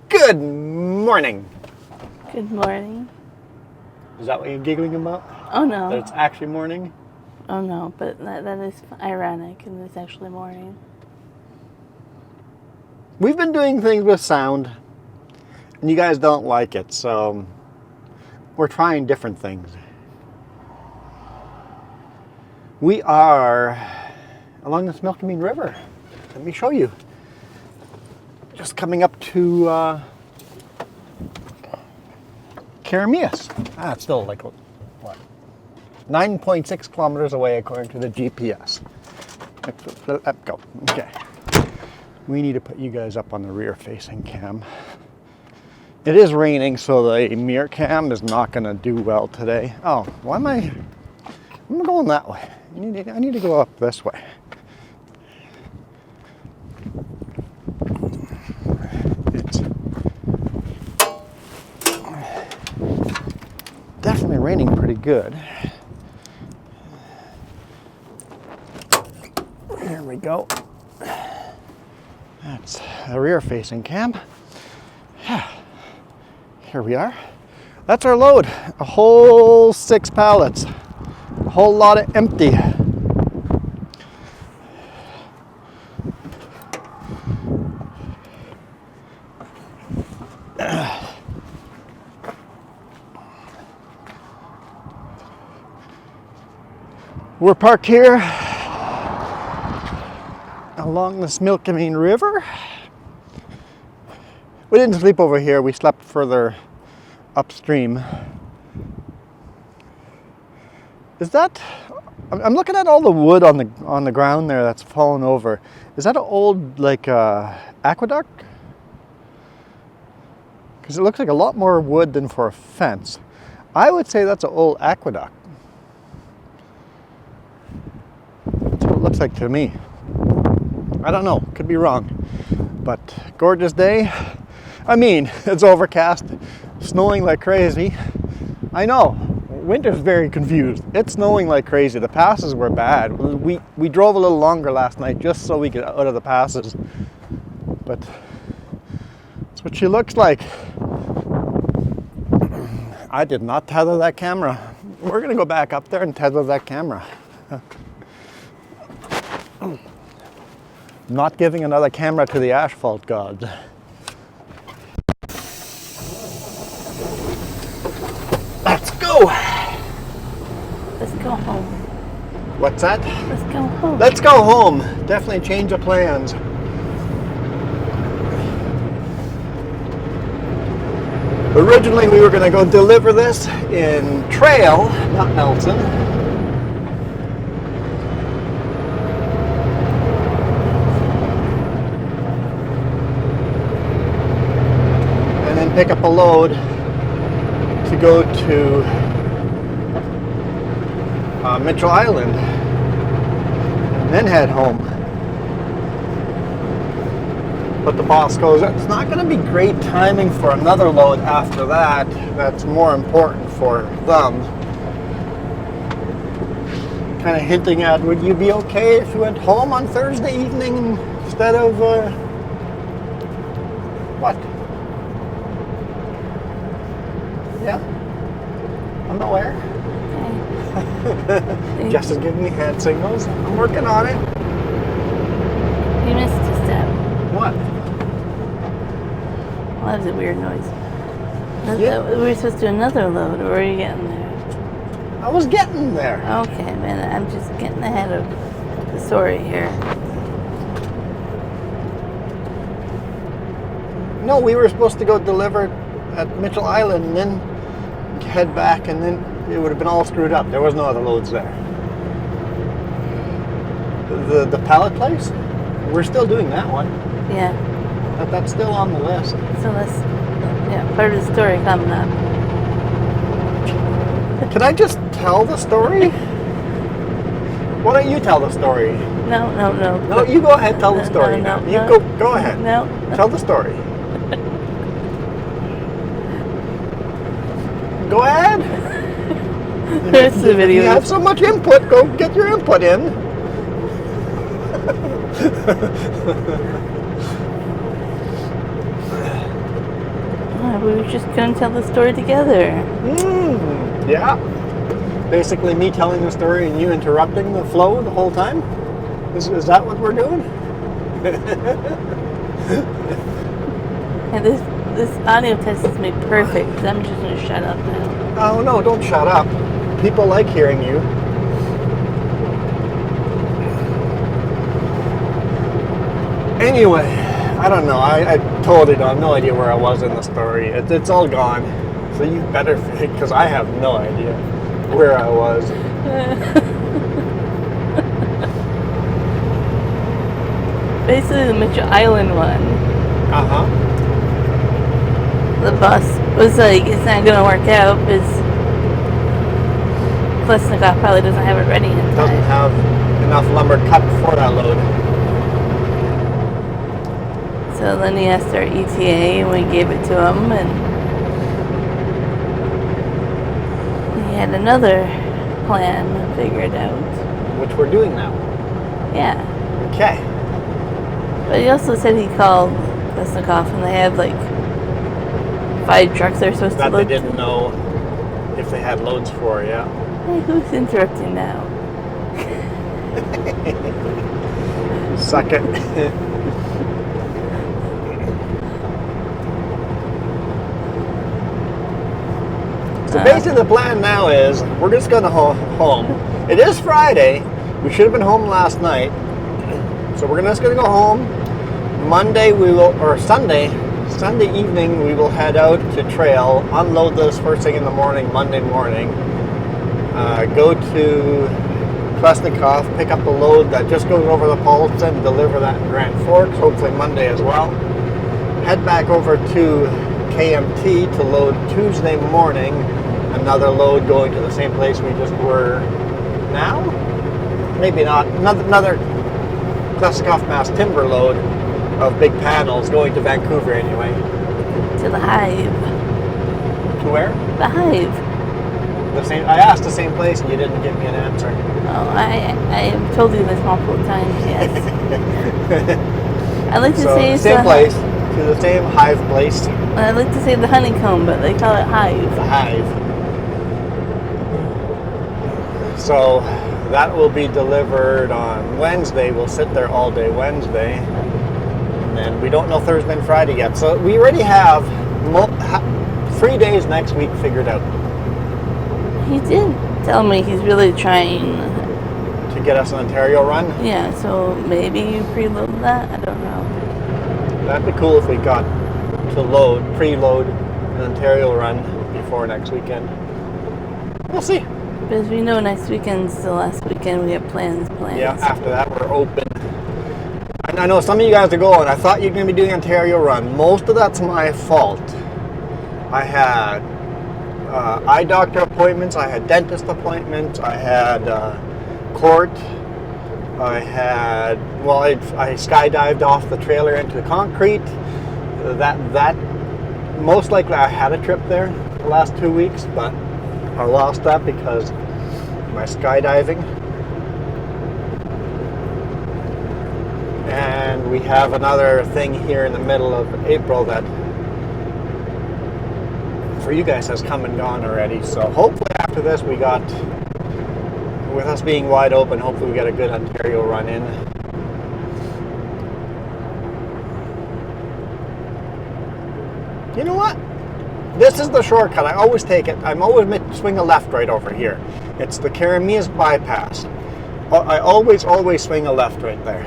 Good morning. Good morning. Is that what you're giggling about? Oh no. That it's actually morning? Oh no, but that is ironic and it's actually morning. We've been doing things with sound, and you guys don't like it, so we're trying different things. We are along the Penticton River. Let me show you. Just coming up to Keremeos. It's still like, what? 9.6 kilometers away according to the GPS. Let go. Okay. We need to put you guys up on the rear facing cam. It is raining, so the mirror cam is not going to do well today. Oh, why am I? I'm going that way. I need to go up this way. It's definitely raining pretty good. There we go. That's the rear facing cam. Here we are. That's our load. A whole 6 pallets. A whole lot of empty. We're parked here along the Penticton River. We didn't sleep over here, we slept further upstream. Is that, I'm looking at all the wood on the ground there that's fallen over. Is that an old aqueduct? Because it looks like a lot more wood than for a fence. I would say that's an old aqueduct. That's what it looks like to me. I don't know, could be wrong. But gorgeous day. I mean, it's overcast, snowing like crazy. I know, winter's very confused. It's snowing like crazy. The passes were bad. We drove a little longer last night just so we get out of the passes. But that's what she looks like. I did not tether that camera. We're gonna go back up there and tether that camera. Not giving another camera to the asphalt gods. Let's go! Let's go home. What's that? Let's go home. Let's go home. Definitely change of plans. Originally we were going to go deliver this in Trail, not Nelson. And then pick up a load to go to Mitchell Island and then head home. But the boss goes, it's not going to be great timing for another load after that. That's more important for them. Kind of hinting at, would you be okay if you went home on Thursday evening instead of what? Yeah, I'm aware. Okay. Jess is giving me hand signals. I'm working on it. You missed a step. What? Well, that was a weird noise. Yeah. We were supposed to do another load, or were you getting there? I was getting there. Okay, man, I'm just getting ahead of the story here. No, we were supposed to go deliver at Mitchell Island and then head back, and then it would have been all screwed up. There was no other loads there. The pallet place, we're still doing that one. Yeah. That's still on the list. So part of the story coming up. Can I just tell the story? Why don't you tell the story? No. No, you go ahead, tell the story. No, you go ahead. No. Tell the story. Go ahead. There's the video. If you have so much input, go get your input in. we were just going to tell the story together. Yeah. Basically me telling the story and you interrupting the flow the whole time? Is that what we're doing? And this audio test is made perfect, because I'm just going to shut up now. Oh no, don't shut up. People like hearing you. Anyway, I don't know. I totally don't have no idea where I was in the story. It's all gone. So you better think, because I have no idea where I was. Basically, the Mitchell Island one. Uh-huh. The bus was like, it's not going to work out because Klesnikov probably doesn't have it ready in time. Doesn't have enough lumber cut for that load. So then he asked our ETA and we gave it to him, and he had another plan figured out. Which we're doing now. Yeah. Okay. But he also said he called Klesnikov and they have like 5 trucks they're supposed to That load. they didn't know if they had loads for, yeah. Hey, who's interrupting now? Suck it. So basically the plan now is we're just going to home. It is Friday. We should have been home last night. So we're just going to go home. Monday we will, or Sunday evening we will head out to trail, unload this first thing in the morning, Monday morning. Go to Klesnikov, pick up the load that just goes over the Penticton, deliver that in Grand Forks, hopefully Monday as well. Head back over to KMT to load Tuesday morning, another load going to the same place we just were now? Maybe not. Another Klesnikov mass timber load of big panels going to Vancouver anyway. To the Hive. To where? The Hive. The same. I asked the same place and you didn't give me an answer. Oh, I have told you this multiple times, yes. I like to say it's same place, to the same Hive place. I like to say the honeycomb, but they call it Hive. The Hive. So that will be delivered on Wednesday. We'll sit there all day Wednesday. And then we don't know Thursday and Friday yet. So we already have 3 days next week figured out. He did tell me he's really trying To get us an Ontario run? Yeah, so maybe you preload that? I don't know. That'd be cool if we got to preload an Ontario run before next weekend. We'll see. Because we know next weekend's the last weekend we have plans. Yeah, after that we're open. And I know some of you guys are going, I thought you were going to be doing Ontario run. Most of that's my fault. I had eye doctor appointments, I had dentist appointments, I had court, I skydived off the trailer into the concrete. That most likely I had a trip there the last 2 weeks, but I lost that because of my skydiving. And we have another thing here in the middle of April that for you guys has come and gone already. So hopefully after this with us being wide open, hopefully we get a good Ontario run in. You know what? This is the shortcut. I always take it. I'm always swing a left right over here. It's the Keremeos bypass. I always swing a left right there.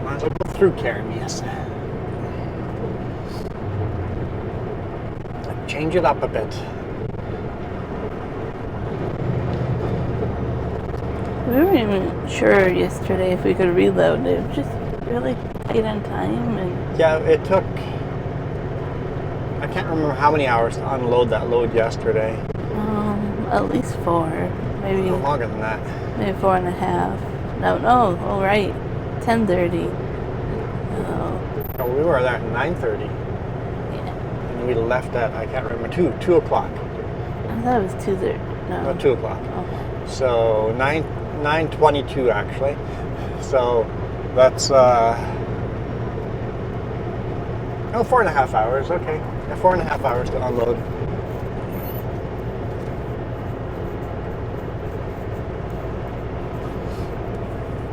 Might as well go through Keremeos. Change it up a bit. We weren't even sure yesterday if we could reload. It was just really tight on time. And Yeah, it took, I can't remember how many hours to unload that load yesterday. at least 4. Maybe No longer than that. maybe 4.5. No, oh right. 10:30. Oh. No, we were there at 9:30. Yeah. And and we left at, I can't remember, 2 o'clock. I thought it was 2:30. No. No, 2 o'clock. Okay. So 9:22 actually. So that's 4.5 hours. Okay, yeah, 4.5 hours to unload.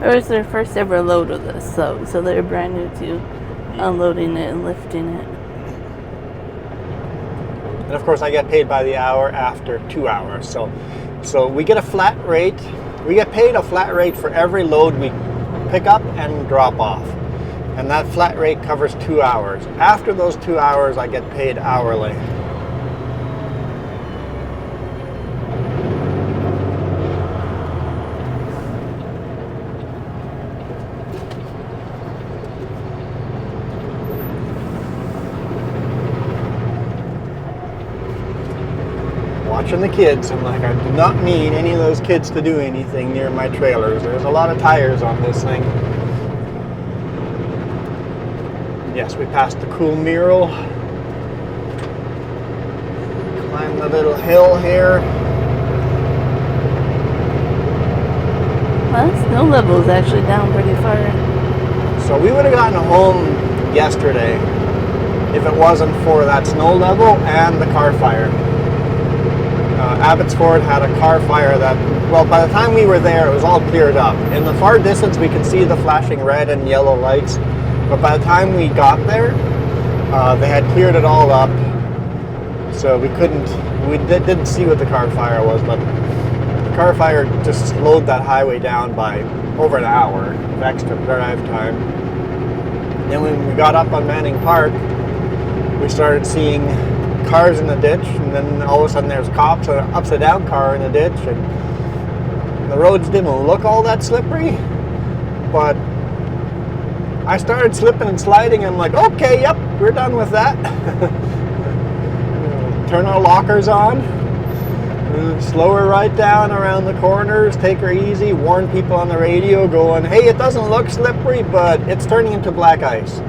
It was their first ever load of this, so they're brand new to unloading it and lifting it. And of course, I get paid by the hour after 2 hours. So we get a flat rate. We get paid a flat rate for every load we pick up and drop off. And that flat rate covers 2 hours. After those 2 hours, I get paid hourly. Watching the kids, I'm like, I do not need any of those kids to do anything near my trailers. There's a lot of tires on this thing. Yes, we passed the cool mural. Climb the little hill here. Well, the snow level is actually down pretty far. So we would have gotten home yesterday if it wasn't for that snow level and the car fire. Abbotsford had a car fire that, well, by the time we were there, it was all cleared up. In the far distance, we could see the flashing red and yellow lights, but by the time we got there, they had cleared it all up, so we didn't see what the car fire was, but the car fire just slowed that highway down by over an hour of extra drive time. Then when we got up on Manning Park, we started seeing cars in the ditch, and then all of a sudden there's cops and an upside down car in the ditch, and the roads didn't look all that slippery, but I started slipping and sliding, and I'm like, okay, yep, we're done with that. Turn our lockers on, slow her right down around the corners, take her easy, warn people on the radio going, hey, it doesn't look slippery, but it's turning into black ice.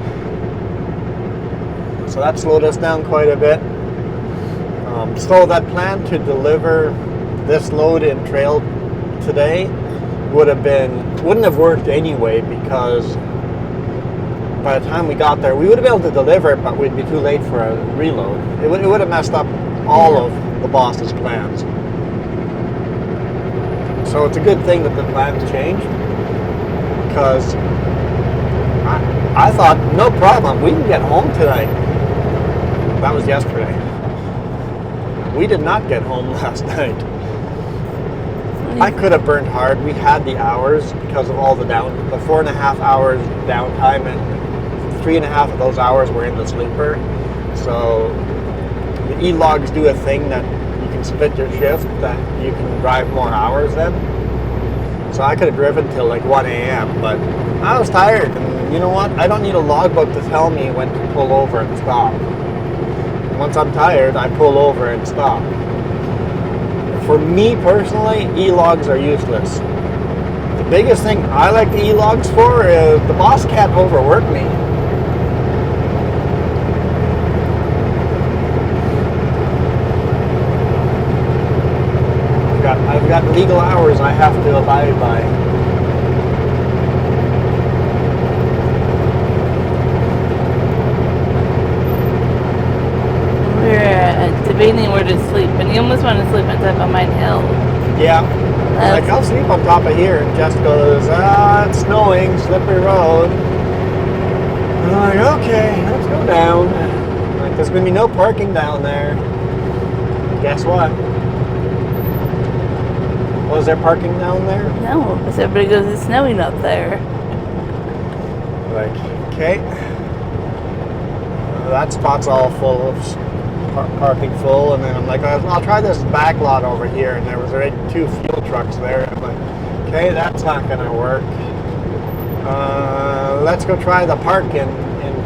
So that slowed us down quite a bit. So that plan to deliver this load in trail today wouldn't have worked anyway, because by the time we got there, we would have been able to deliver it, but we'd be too late for a reload. It would have messed up all of the boss's plans. So it's a good thing that the plans changed, because I thought, no problem, we can get home tonight. That was yesterday. We did not get home last night. I could have burned hard. We had the hours because of all the 4.5 hours downtime, and 3.5 of those hours were in the sleeper. So the e-logs do a thing that you can split your shift, that you can drive more hours then. So I could have driven till like 1 a.m., but I was tired, and you know what? I don't need a logbook to tell me when to pull over and stop. Once I'm tired, I pull over and stop. For me personally, e-logs are useless. The biggest thing I like the e-logs for is the boss can't overwork me. I've got legal hours I have to abide by. Debating where to sleep, and he almost wanted to sleep on top of Mine Hill. Yeah. Like, I'll sleep on top of here, and Jess goes, it's snowing, slippery road. And I'm like, okay, let's go down. Like, there's going to be no parking down there. Guess what? Was there parking down there? No, because everybody goes, it's snowing up there. Like, okay. That spot's all full of parking full, and then I'm like, I'll try this back lot over here, and there was already 2 fuel trucks there. I'm like, okay, that's not gonna work. Let's go try the park in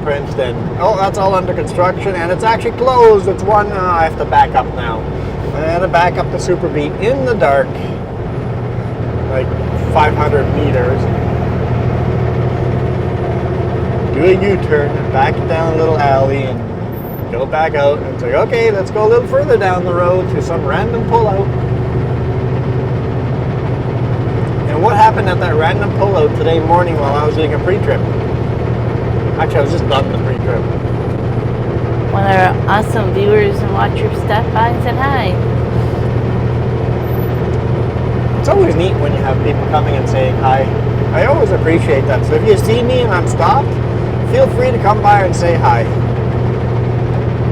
Penticton. Oh, that's all under construction, and it's actually closed. It's one, I have to back up now. I had to back up the Super Beat in the dark, like 500 meters. Do a U-turn, back down a little alley, and go back out, and it's like, okay, let's go a little further down the road to some random pullout. And what happened at that random pullout today morning while I was doing a pre-trip? Actually, I was just done the pre-trip. One of our awesome viewers and watchers stopped by and said hi. It's always neat when you have people coming and saying hi. I always appreciate that. So if you see me and I'm stopped, feel free to come by and say hi.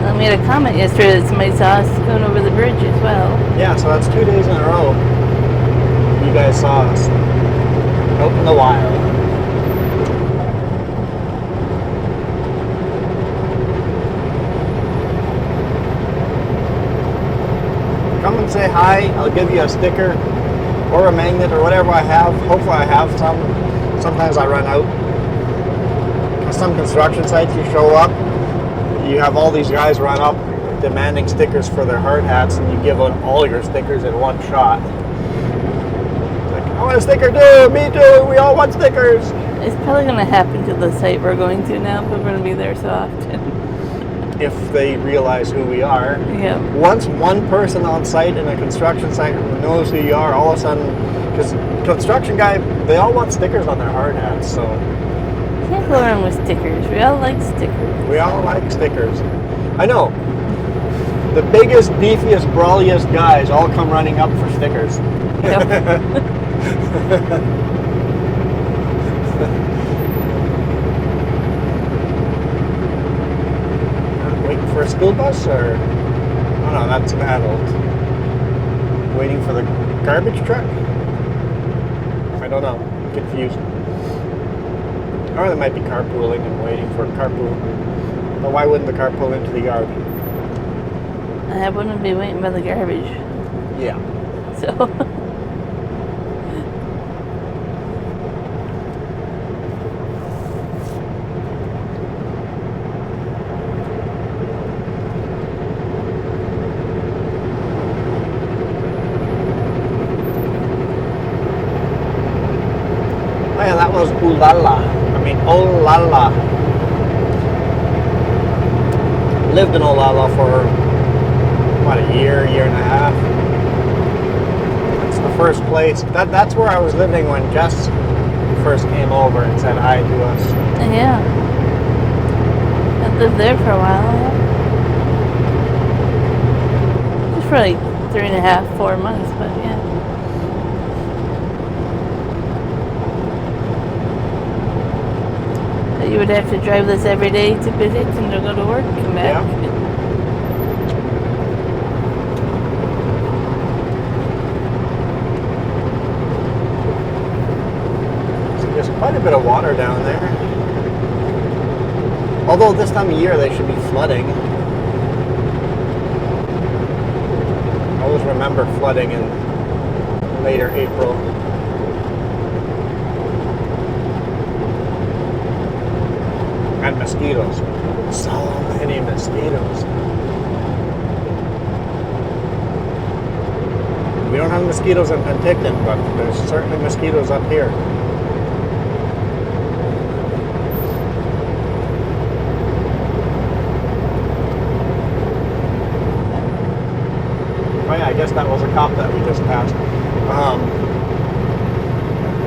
I made a comment yesterday that somebody saw us going over the bridge as well. Yeah, so that's 2 days in a row. You guys saw us out in the wild. Come and say hi. I'll give you a sticker or a magnet or whatever I have. Hopefully I have some. Sometimes I run out. Some construction sites you show up, you have all these guys run up demanding stickers for their hard hats, and you give out all your stickers in one shot. It's like, I want a sticker too, me too, we all want stickers. It's probably going to happen to the site we're going to now, but we're going to be there so often. If they realize who we are. Yeah. Once one person on site in a construction site knows who you are, all of a sudden, because construction guy, they all want stickers on their hard hats, so. Can't go wrong with stickers. We all like stickers. We all like stickers. I know. The biggest, beefiest, brawliest guys all come running up for stickers. Yep. Waiting for a school bus, or? Oh no, that's an adult. Waiting for the garbage truck? I don't know. I'm confused. Or they might be carpooling and waiting for a carpool. But why wouldn't the car pull into the yard? I wouldn't be waiting by the garbage. Yeah. So. Oh yeah, that was Ooh La La. I mean, Oh La La. Lived in Oh La La for, what, a year and a half. It's the first place. That's where I was living when Jess first came over and said hi to us. Yeah. I lived there for a while. Yeah. Just for like 3.5, 4 months, but yeah. But you would have to drive this every day to Penticton to go to work and come back. Yeah. There's quite a bit of water down there. Although this time of year they should be flooding. I always remember flooding in later April. And mosquitoes. So many mosquitoes. We don't have mosquitoes in Penticton, but there's certainly mosquitoes up here. Oh yeah, I guess that was a cop that we just passed.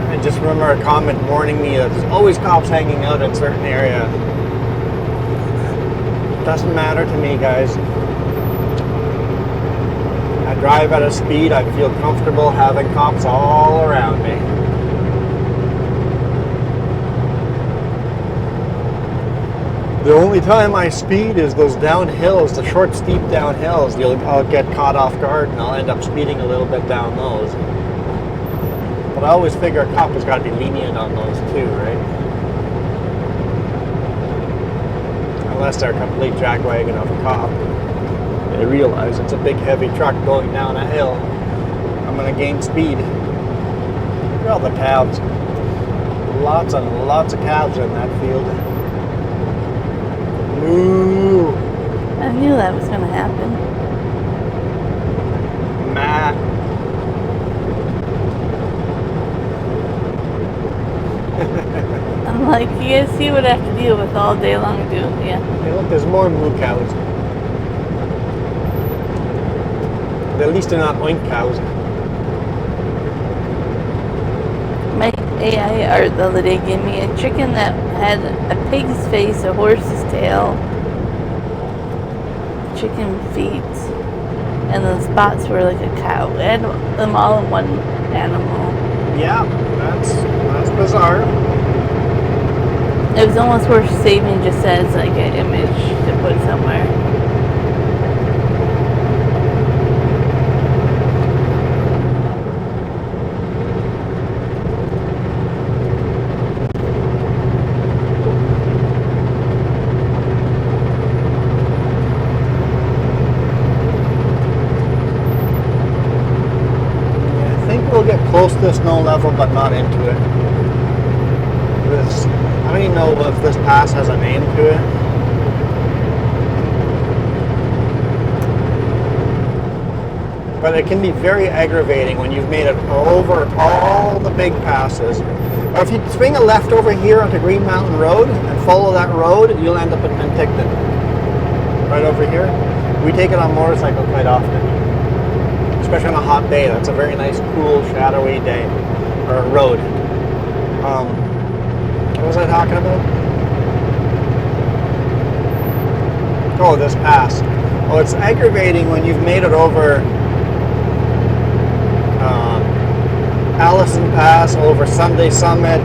I just remember a comment warning me that there's always cops hanging out in certain area. Doesn't matter to me, guys. I drive at a speed, I feel comfortable having cops all around me. The only time I speed is those downhills, the short, steep downhills. I'll get caught off guard and I'll end up speeding a little bit down those. But I always figure a cop has got to be lenient on those too, right? Unless they're a complete jackwagon of a cop. They realize it's a big heavy truck going down a hill. I'm going to gain speed. Look at all the calves. Lots and lots of calves in that field. Moo! I knew that was going to happen. Matt. I'm like, you guys see what I have to deal with all day long, too. Yeah. Hey, look, there's more moo cows. At least they're not oink cows. My AI art the other day gave me a chicken that had a pig's face, a horse's tail, chicken feet, and the spots were like a cow. It had them all in one animal. Yeah, that's bizarre. It was almost worth saving just as like an image to put somewhere. I think we'll get close to the snow level, but not into it. I don't even know if this pass has a name to it. But it can be very aggravating when you've made it over all the big passes. Or if you swing a left over here onto Green Mountain Road and follow that road, you'll end up in Penticton. Right over here. We take it on motorcycle quite often. Especially on a hot day. That's a very nice, cool, shadowy day. Or road. What was I talking about? Oh, this pass. Oh, it's aggravating when you've made it over Allison Pass, over Sunday Summit,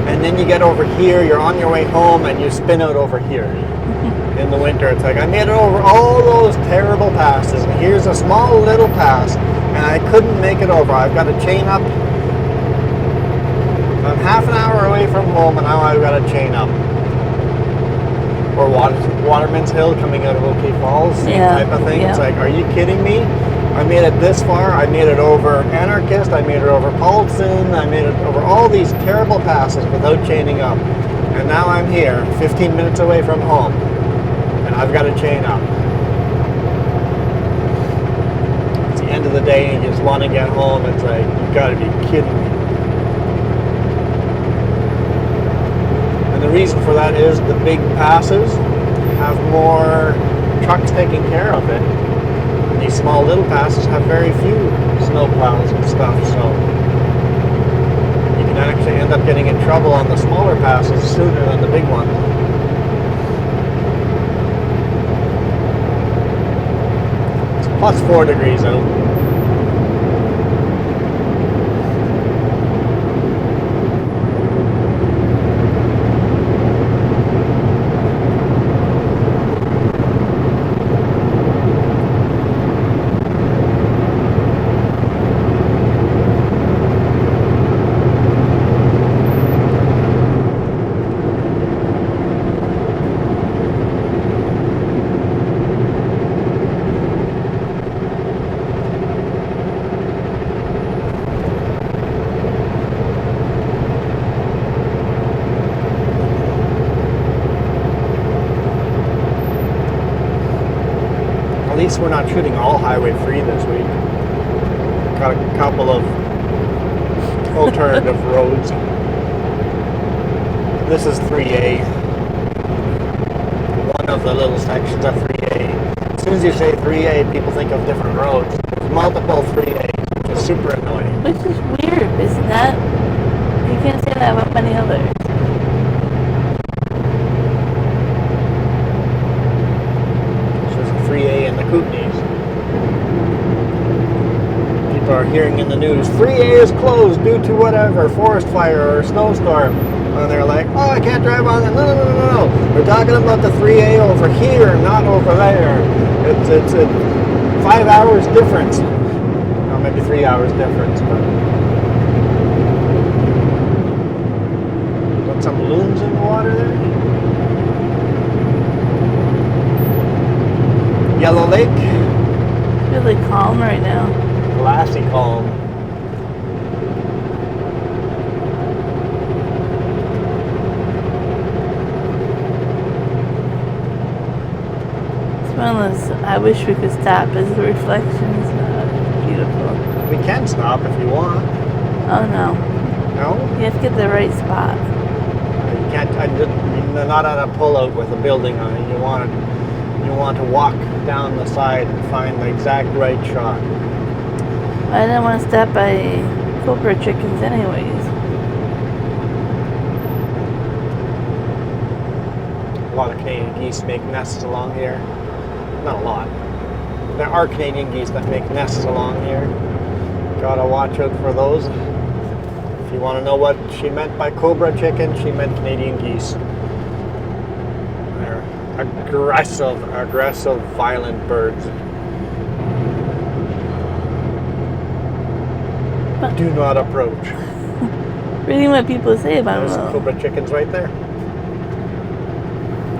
and then you get over here, you're on your way home, and you spin out over here. In the winter, it's like, I made it over all those terrible passes, and here's a small little pass, and I couldn't make it over. I've got to chain up. I'm half an hour away from home, and now I've got to chain up. Or Waterman's Hill coming out of OK Falls, same type of thing. Yeah. It's like, are you kidding me? I made it this far. I made it over Anarchist. I made it over Paulson. I made it over all these terrible passes without chaining up. And now I'm here, 15 minutes away from home, and I've got to chain up. It's the end of the day, and you just want to get home. It's like, you've got to be kidding me. And the reason for that is the big passes have more trucks taking care of it. And these small little passes have very few snow plows and stuff, so you can actually end up getting in trouble on the smaller passes sooner than the big ones. It's plus 4 degrees out. At least we're not shooting all Highway 3 this week. Got a couple of alternative roads. This is 3A. One of the little sections of 3A. As soon as you say 3A, people think of different roads. There's multiple 3As, which is super annoying. Which is weird, isn't that? You can't say that about many others. Kootenays. People are hearing in the news, 3A is closed due to whatever, forest fire or snowstorm. And they're like, oh, I can't drive on that. No. We're talking about the 3A over here, not over there. It's a 5 hours difference. Or maybe 3 hours difference, but. Got some loons in the water there? Yellow Lake. It's really calm right now. Glassy calm. It's one of those, I wish we could stop as the reflections. Beautiful. We can stop if you want. Oh no. No? You have to get the right spot. You can't, you're not at a pullout with a building on it. You want it You want to walk down the side and find the exact right shot. I didn't want to stop by Cobra chickens anyways. A lot of Canadian geese make nests along here. Not a lot. There are Canadian geese that make nests along here. Gotta watch out for those. If you want to know what she meant by Cobra chicken, she meant Canadian geese. They're aggressive, violent birds. Do not approach. Reading what people say about There's them. Cobra chickens right there.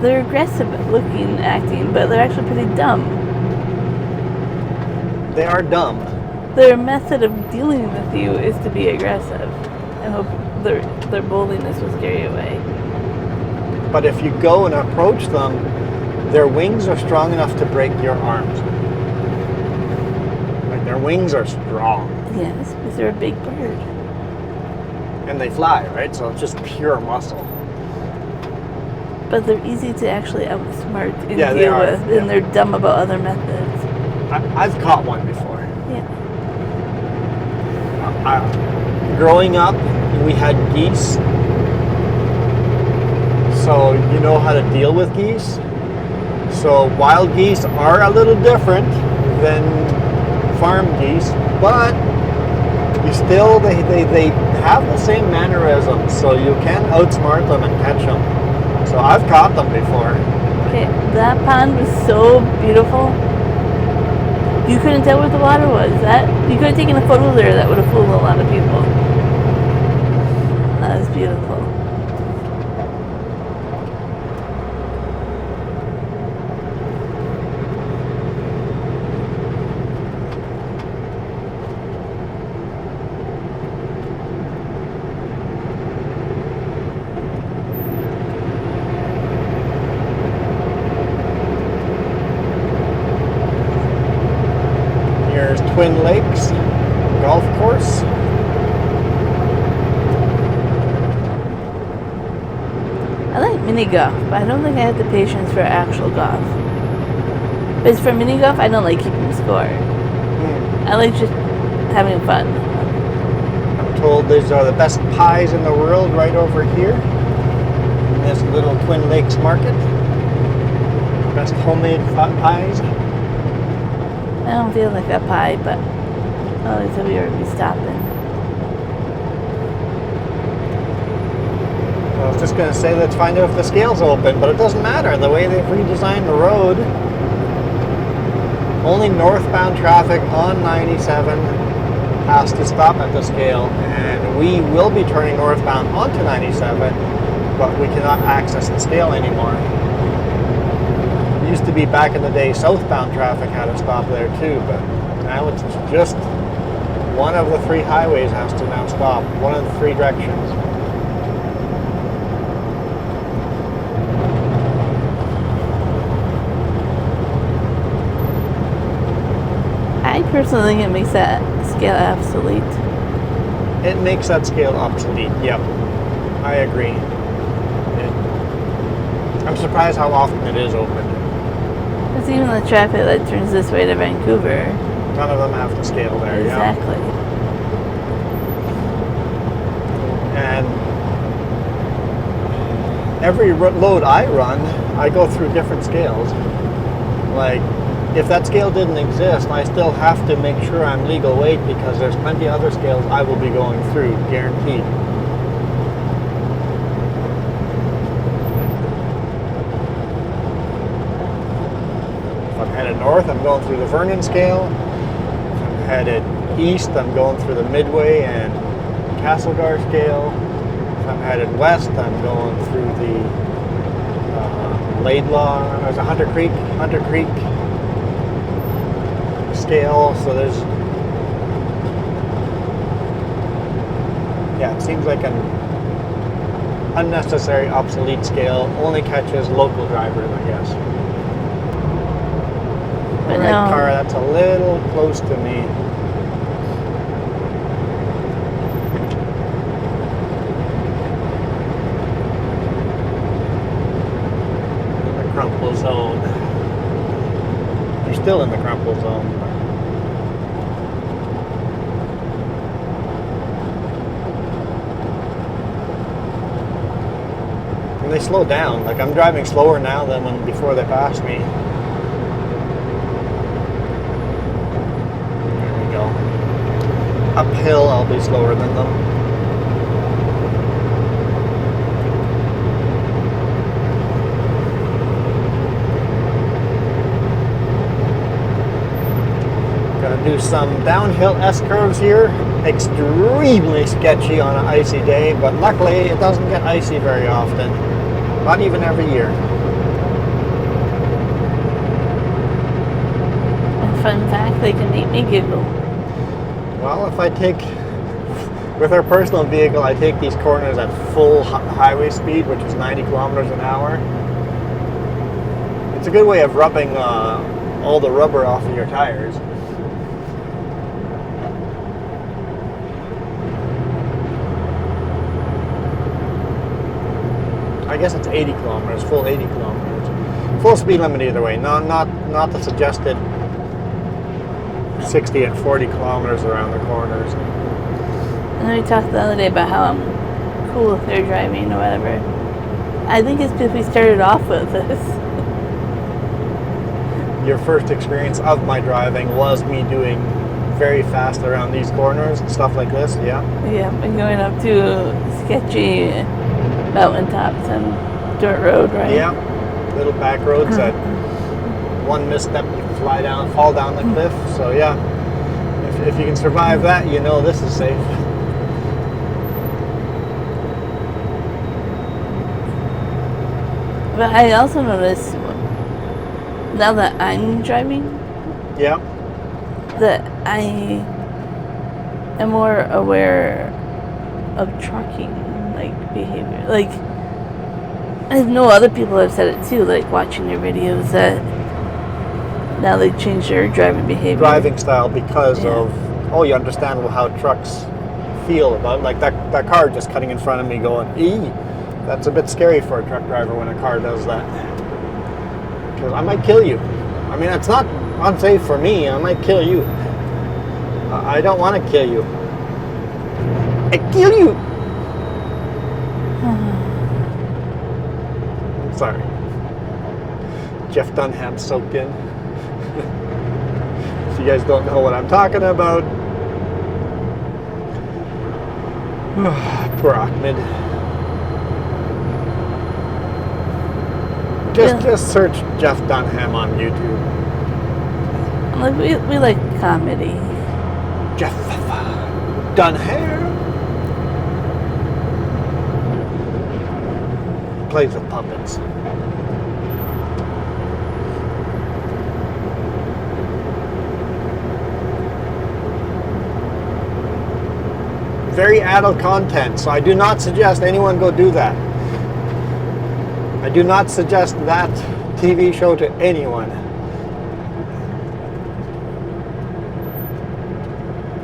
They're aggressive looking, acting, but they're actually pretty dumb. They are dumb. Their method of dealing with you is to be aggressive. I hope their boldness will scare you away. But if you go and approach them, their wings are strong enough to break your arms. Like their wings are strong. Yes, because they're a big bird. And they fly, right? So it's just pure muscle. But they're easy to actually outsmart and Yeah, they deal are. with, and Yeah. they're dumb about other methods. I've caught one before. Yeah. Growing up, we had geese. So you know how to deal with geese. So wild geese are a little different than farm geese, but you still, they have the same mannerisms, so you can outsmart them and catch them. So I've caught them before. Okay, that pond was so beautiful. You couldn't tell where the water was. You could have taken a photo there that would have fooled a lot of people. That was beautiful. Here's Twin Lakes Golf Course. I like mini golf, but I don't think I have the patience for actual golf. But as for mini golf, I don't like keeping score. I like just having fun. I'm told these are the best pies in the world right over here in this little Twin Lakes market. Best homemade pies. I don't feel like a pie, but oh, so we would be stopping. I was just going to say let's find out if the scale's open, but it doesn't matter. The way they've redesigned the road, only northbound traffic on 97 has to stop at the scale, and we will be turning northbound onto 97, but we cannot access the scale anymore. It used to be back in the day southbound traffic had to stop there too, but now it's just one of the three highways has to now stop, one of the three directions. I personally think it makes that scale obsolete. It makes that scale obsolete, yep. I agree. I'm surprised how often it is open. Because even the traffic that turns this way to Vancouver. None of them have to scale there, Exactly. Yeah. And every load I run, I go through different scales. Like, if that scale didn't exist, I still have to make sure I'm legal weight because there's plenty of other scales I will be going through, guaranteed. If I'm headed north, I'm going through the Vernon scale. If I'm headed east, I'm going through the Midway and Castlegar scale. If I'm headed west, I'm going through the Laidlaw. There's a Hunter Creek scale. So there's, yeah, it seems like an unnecessary, obsolete scale. Only catches local drivers, I guess. But Alright, no. car, that's a little close to me. The crumple zone. still in the crumple zone. And they slow down. Like, I'm driving slower now than when before they passed me. There we go. Uphill, I'll be slower than them. Do some downhill S-curves here. Extremely sketchy on an icy day, but luckily it doesn't get icy very often. Not even every year. And fun fact, they can make me giggle. Well, if I take, with our personal vehicle, I take these corners at full highway speed, which is 90 kilometers an hour. It's a good way of rubbing all the rubber off of your tires. I guess it's 80 kilometers, full 80 kilometers. Full speed limit either way, not the suggested 60 and 40 kilometers around the corners. And then we talked the other day about how cool if they're driving or whatever. I think it's because we started off with this. Your first experience of my driving was me doing very fast around these corners and stuff like this, yeah? Yeah, and going up to sketchy mountaintops and dirt road, right? Yeah, little back roads that one misstep you can fall down the cliff. So yeah, if you can survive that, you know this is safe. But I also noticed now that I'm driving, Yeah. that I am more aware of trucking behavior. Like, I know other people have said it too, like watching their videos, that now they change their driving behavior. Driving style because of, you understand how trucks feel about it. Like that car just cutting in front of me going, ee, that's a bit scary for a truck driver when a car does that. Because I might kill you. I mean, it's not unsafe for me, I might kill you. I don't want to kill you. I kill you! Sorry. Jeff Dunham soaked in. If you guys don't know what I'm talking about. Poor Ahmed. Just search Jeff Dunham on YouTube. Like we like comedy. Jeff Dunham plays with puppets. Very adult content, so I do not suggest anyone go do that. I do not suggest that TV show to anyone.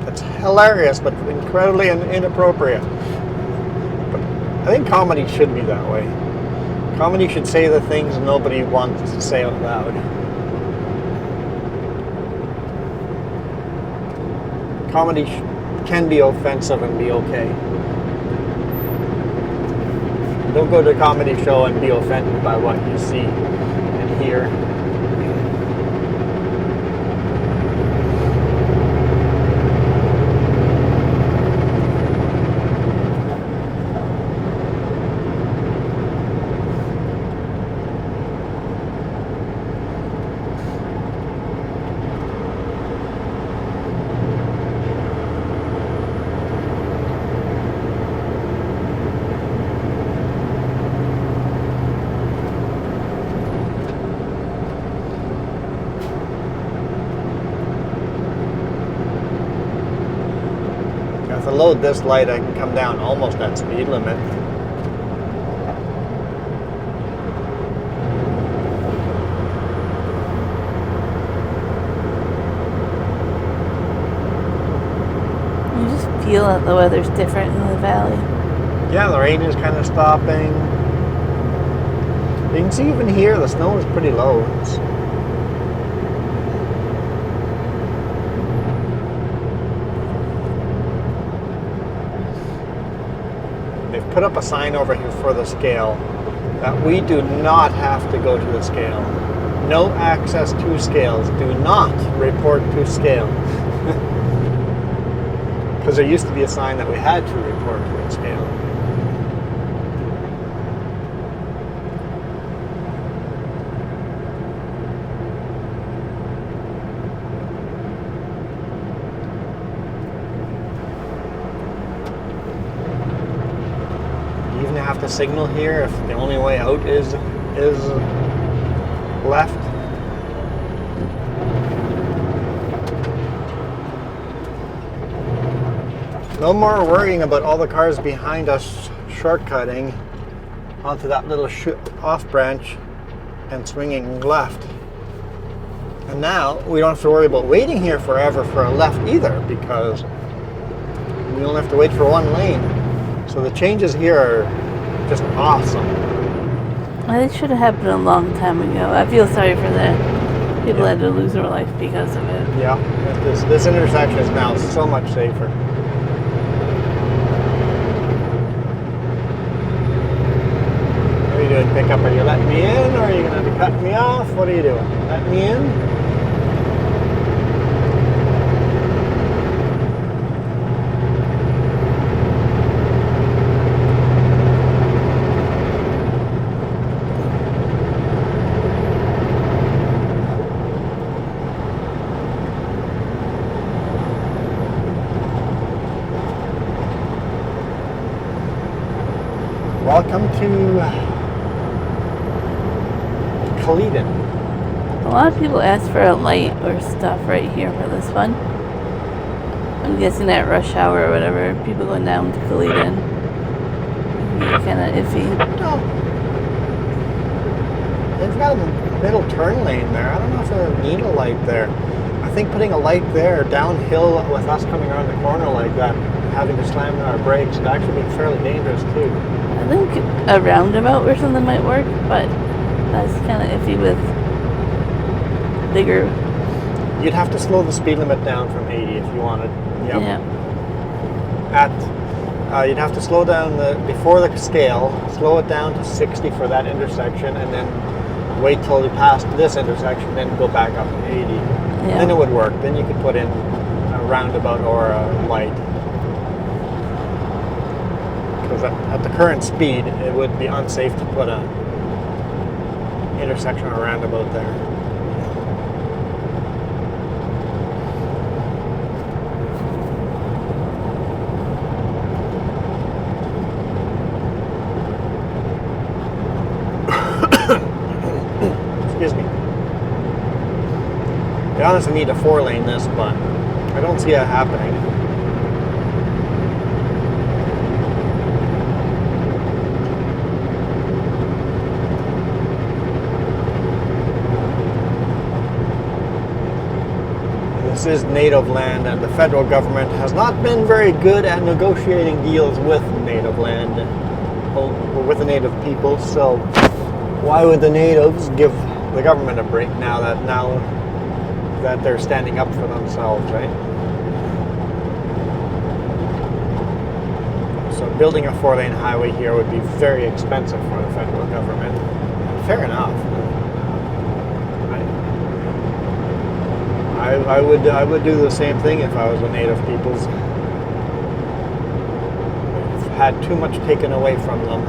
It's hilarious, but incredibly inappropriate. But I think comedy should be that way. Comedy should say the things nobody wants to say out loud. Comedy can be offensive and be okay. Don't go to a comedy show and be offended by what you see and hear. If I load this light, I can come down almost at speed limit. You just feel that the weather's different in the valley. Yeah, the rain is kind of stopping. You can see even here, the snow is pretty low. put up a sign over here for the scale that we do not have to go to the scale. No access to scales. Do not report to scale. Because there used to be a sign that we had to report to the scale. You even have to signal here if the only way out is left. No more worrying about all the cars behind us shortcutting onto that little off branch and swinging left. And now we don't have to worry about waiting here forever for a left either, because we only have to wait for one lane. So the changes here are just awesome. It should have happened a long time ago. I feel sorry for the people that had to lose their life because of it. Yeah, this intersection is now so much safer. What are you doing, pickup? Are you letting me in, or are you going to be cutting me off? What are you doing? Letting me in? Welcome to Penticton. A lot of people ask for a light or stuff right here for this one. I'm guessing at rush hour or whatever, people going down to Penticton. Kind of iffy. No. They've got a middle turn lane there. I don't know if they need a light there. I think putting a light there downhill with us coming around the corner like that, having to slam on our brakes, would actually be fairly dangerous too. I think a roundabout or something might work, but that's kind of iffy with bigger. You'd have to slow the speed limit down from 80 if you wanted. Yep. Yeah. You'd have to slow down before the scale, slow it down to 60 for that intersection, and then wait till you pass this intersection, then go back up to 80. Yeah. Then it would work. Then you could put in a roundabout or a light. Because at the current speed, it would be unsafe to put a intersection or roundabout there. Excuse me. They honestly need a 4-lane this, but I don't see it happening. This is native land, and the federal government has not been very good at negotiating deals with native land, or with the native people, so why would the natives give the government a break now that they're standing up for themselves, right? So building a 4-lane highway here would be very expensive for the federal government. Fair enough. I would do the same thing if I was a native peoples. They've had too much taken away from them.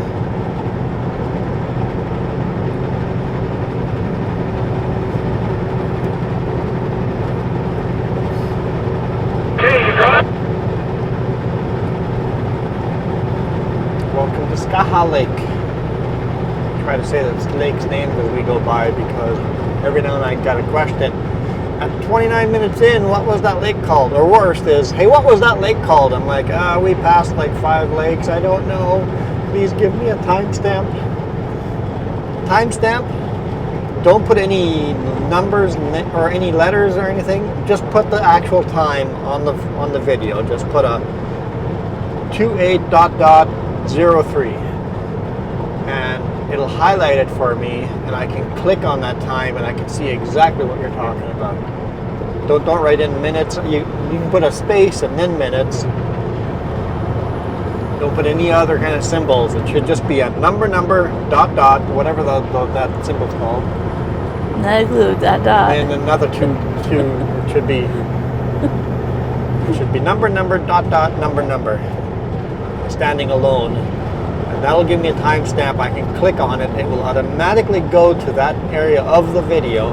Welcome to Skaha Lake. Try to say this lake's name as we go by, because every now and then I got a question. At 29 minutes in, what was that lake called? Or worst is, hey, what was that lake called? I'm like, we passed like 5 lakes. I don't know. Please give me a timestamp. Timestamp? Don't put any numbers or any letters or anything. Just put the actual time on the video. Just put a 28.03, and it'll highlight it for me, and I can click on that time and I can see exactly what you're talking about. Don't write in minutes. You can put a space and then minutes. Don't put any other kind of symbols. It should just be a number, dot, dot, whatever that symbol's called. Not a glue, dot, dot. And another two should be number, dot, dot, number, standing alone. And that'll give me a timestamp. I can click on it. It will automatically go to that area of the video.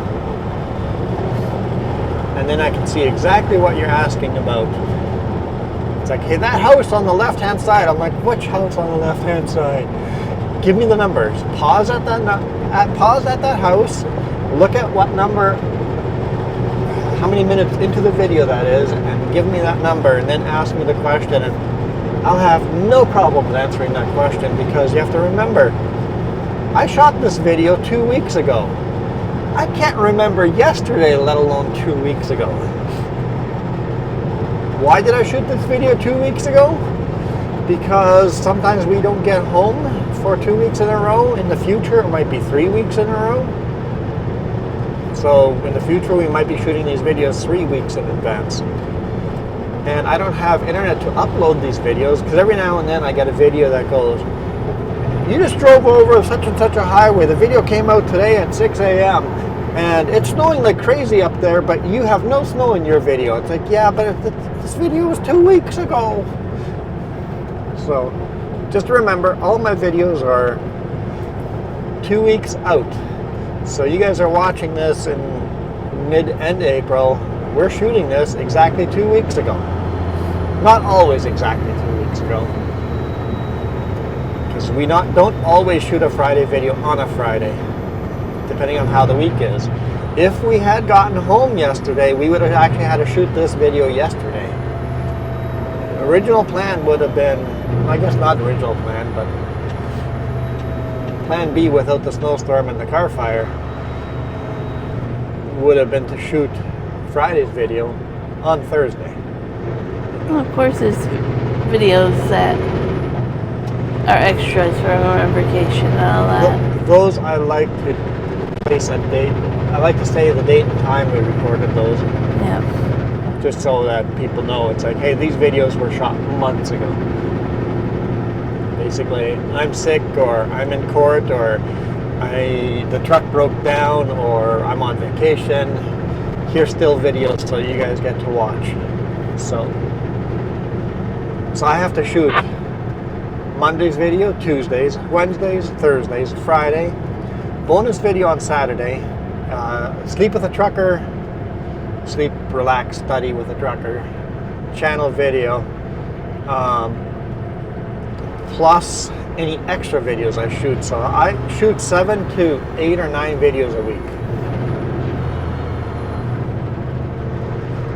And then I can see exactly what you're asking about. It's like, hey, that house on the left-hand side. I'm like, which house on the left-hand side? Give me the numbers. Pause at that house. Look at what number, how many minutes into the video that is, and give me that number, and then ask me the question. And I'll have no problem answering that question, because you have to remember, I shot this video 2 weeks ago. I can't remember yesterday, let alone 2 weeks ago. Why did I shoot this video 2 weeks ago? Because sometimes we don't get home for 2 weeks in a row. In the future, it might be 3 weeks in a row. So in the future, we might be shooting these videos 3 weeks in advance. And I don't have internet to upload these videos, because every now and then I get a video that goes, you just drove over such and such a highway. The video came out today at 6 a.m. and it's snowing like crazy up there, but you have no snow in your video. It's like, yeah, but this video was 2 weeks ago. So just remember, all my videos are 2 weeks out. So you guys are watching this in mid-end April. We're shooting this exactly 2 weeks ago. Not always exactly 2 weeks ago. Because we don't always shoot a Friday video on a Friday, depending on how the week is. If we had gotten home yesterday, we would have actually had to shoot this video yesterday. Original plan would have been, I guess not original plan, but plan B without the snowstorm and the car fire would have been to shoot Friday's video on Thursday. Well, of course, there's videos that are extras for our vacation and all that. Those I like to place a date. I like to say the date and time we recorded those. Yeah. Just so that people know. It's like, hey, these videos were shot months ago. Basically, I'm sick, or I'm in court, or the truck broke down, or I'm on vacation. Here's still videos so you guys get to watch. So I have to shoot Monday's video, Tuesdays, Wednesdays, Thursdays, Friday, bonus video on Saturday, sleep with a trucker, sleep, relax, study with a trucker, channel video, plus any extra videos I shoot. So I shoot 7 to 8 or 9 videos a week.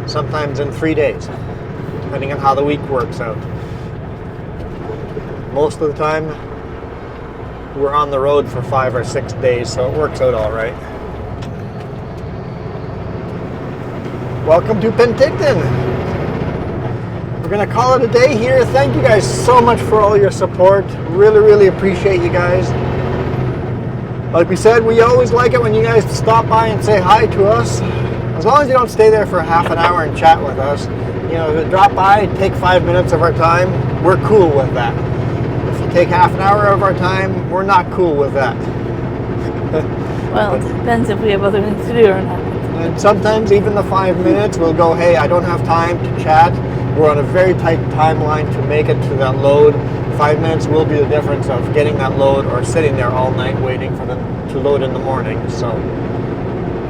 Sometimes in 3 days, depending on how the week works out. Most of the time, we're on the road for 5 or 6 days, so it works out all right. Welcome to Penticton. We're gonna call it a day here. Thank you guys so much for all your support. Really, really appreciate you guys. Like we said, we always like it when you guys stop by and say hi to us. As long as you don't stay there for half an hour and chat with us. You know, drop by, take 5 minutes of our time, we're cool with that. If you take half an hour of our time, we're not cool with that. Well, it depends if we have other things to do or not. And sometimes even the 5 minutes, we'll go, hey, I don't have time to chat. We're on a very tight timeline to make it to that load. 5 minutes will be the difference of getting that load or sitting there all night waiting for them to load in the morning. So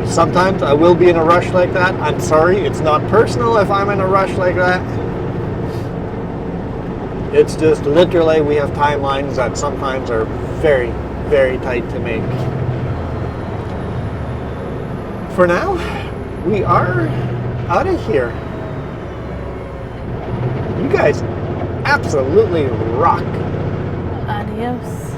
sometimes I will be in a rush like that. I'm sorry, it's not personal if I'm in a rush like that. It's just literally we have timelines that sometimes are very, very tight to make. For now, we are out of here. You guys absolutely rock. Adios.